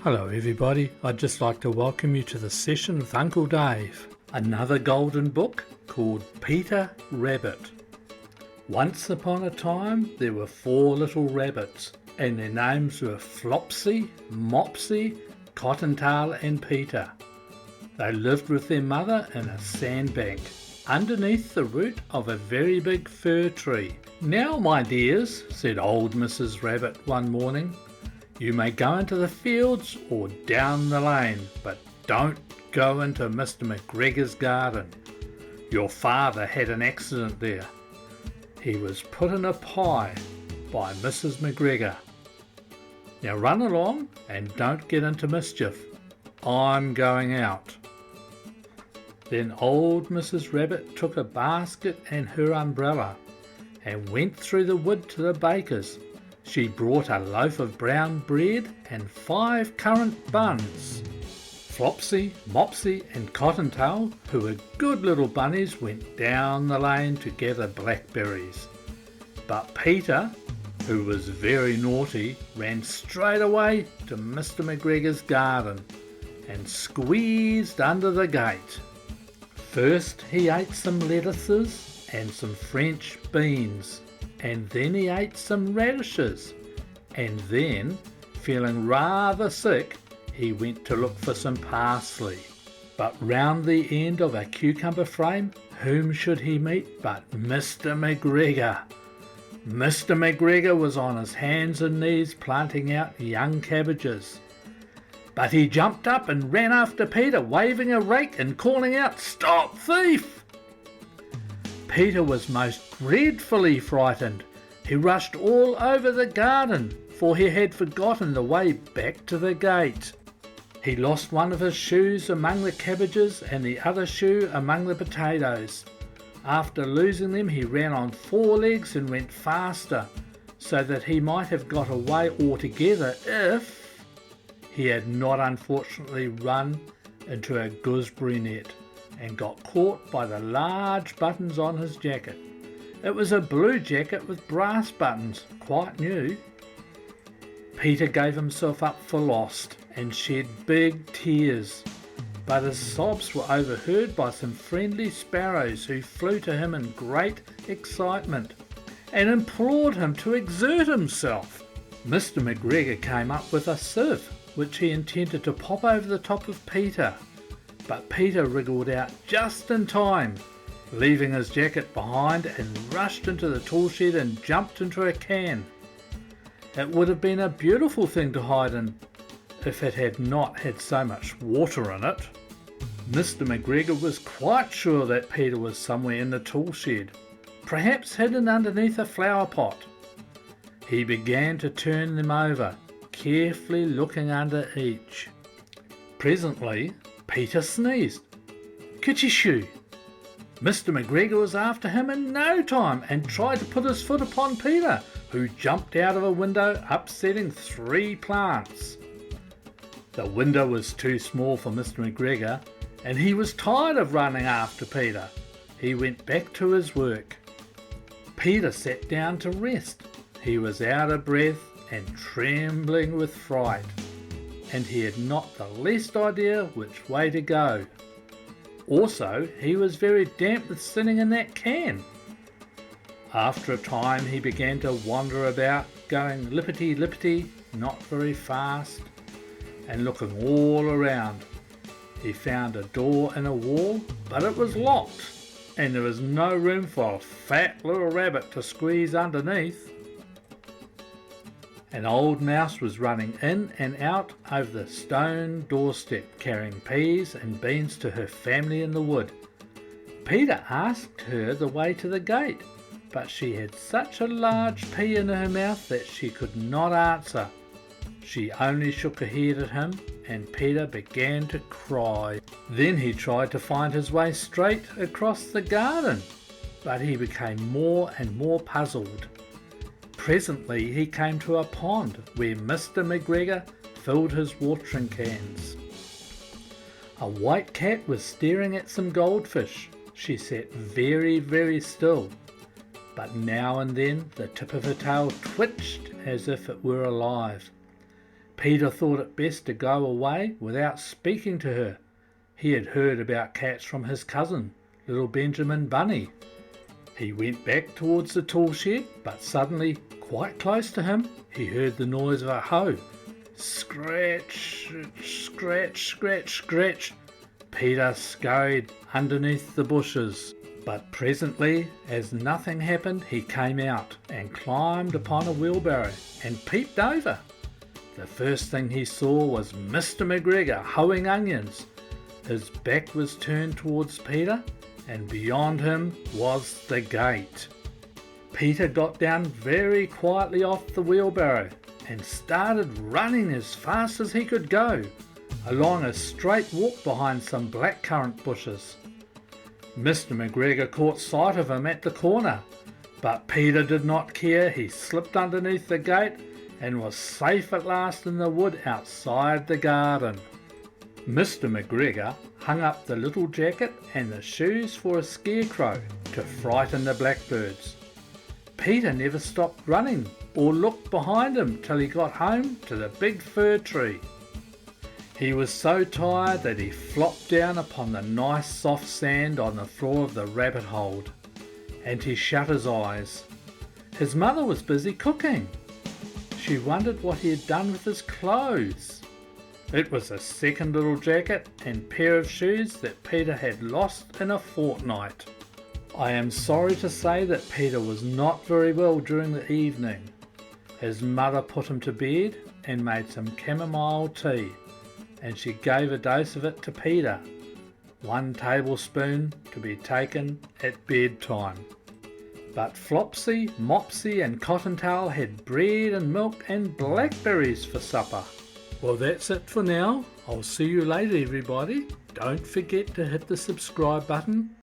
Hello everybody, I'd just like to welcome you to the session with Uncle Dave. Another golden book called Peter Rabbit. Once upon a time there were 4 little rabbits, and their names were Flopsy, Mopsy, Cottontail and Peter. They lived with their mother in a sandbank underneath the root of a very big fir tree. "Now my dears," said old Mrs. Rabbit one morning, "you may go into the fields or down the lane, but don't go into Mr. McGregor's garden. Your father had an accident there. He was put in a pie by Mrs. McGregor. Now run along and don't get into mischief. I'm going out." Then old Mrs. Rabbit took a basket and her umbrella and went through the wood to the baker's. She brought a loaf of brown bread and 5 currant buns. Flopsy, Mopsy and Cottontail, who were good little bunnies, went down the lane to gather blackberries. But Peter, who was very naughty, ran straight away to Mr. McGregor's garden and squeezed under the gate. First he ate some lettuces and some French beans, and then he ate some radishes, and then, feeling rather sick, he went to look for some parsley. But round the end of a cucumber frame, whom should he meet but Mr. McGregor? Mr. McGregor was on his hands and knees planting out young cabbages. But he jumped up and ran after Peter, waving a rake and calling out, "Stop, thief!" Peter was most dreadfully frightened. He rushed all over the garden, for he had forgotten the way back to the gate. He lost one of his shoes among the cabbages and the other shoe among the potatoes. After losing them, he ran on 4 legs and went faster, so that he might have got away altogether if he had not unfortunately run into a gooseberry net and got caught by the large buttons on his jacket. It was a blue jacket with brass buttons, quite new. Peter gave himself up for lost and shed big tears, but his sobs were overheard by some friendly sparrows who flew to him in great excitement and implored him to exert himself. Mr. McGregor came up with a sieve, which he intended to pop over the top of Peter, but Peter wriggled out just in time, leaving his jacket behind, and rushed into the tool shed and jumped into a can. It would have been a beautiful thing to hide in if it had not had so much water in it. Mr. McGregor was quite sure that Peter was somewhere in the tool shed, perhaps hidden underneath a flower pot. He began to turn them over, carefully looking under each. Presently Peter sneezed. Kitchy-shoo! Mr. McGregor was after him in no time and tried to put his foot upon Peter, who jumped out of a window, upsetting 3 plants. The window was too small for Mr. McGregor, and he was tired of running after Peter. He went back to his work. Peter sat down to rest. He was out of breath and trembling with fright, and he had not the least idea which way to go. Also, he was very damp with sitting in that can. After a time he began to wander about, going lippity-lippity, not very fast, and looking all around. He found a door in a wall, but it was locked, and there was no room for a fat little rabbit to squeeze underneath. An old mouse was running in and out over the stone doorstep, carrying peas and beans to her family in the wood. Peter asked her the way to the gate, but she had such a large pea in her mouth that she could not answer. She only shook her head at him, and Peter began to cry. Then he tried to find his way straight across the garden, but he became more and more puzzled. Presently he came to a pond where Mr. McGregor filled his watering cans. A white cat was staring at some goldfish. She sat very, very still, but now and then the tip of her tail twitched as if it were alive. Peter thought it best to go away without speaking to her. He had heard about cats from his cousin, little Benjamin Bunny. He went back towards the tool shed, but suddenly, quite close to him, he heard the noise of a hoe. Scratch, scratch, scratch, scratch. Peter scurried underneath the bushes, but presently, as nothing happened, he came out and climbed upon a wheelbarrow and peeped over. The first thing he saw was Mr. McGregor hoeing onions. His back was turned towards Peter, and beyond him was the gate. Peter got down very quietly off the wheelbarrow and started running as fast as he could go, along a straight walk behind some blackcurrant bushes. Mr. McGregor caught sight of him at the corner, but Peter did not care. He slipped underneath the gate and was safe at last in the wood outside the garden. Mr. McGregor hung up the little jacket and the shoes for a scarecrow to frighten the blackbirds. Peter never stopped running or looked behind him till he got home to the big fir tree. He was so tired that he flopped down upon the nice soft sand on the floor of the rabbit hold, and he shut his eyes. His mother was busy cooking. She wondered what he had done with his clothes. It was a second little jacket and pair of shoes that Peter had lost in a fortnight. I am sorry to say that Peter was not very well during the evening. His mother put him to bed and made some chamomile tea, and she gave a dose of it to Peter, 1 tablespoon to be taken at bedtime. But Flopsy, Mopsy and Cottontail had bread and milk and blackberries for supper. Well, that's it for now. I'll see you later, everybody. Don't forget to hit the subscribe button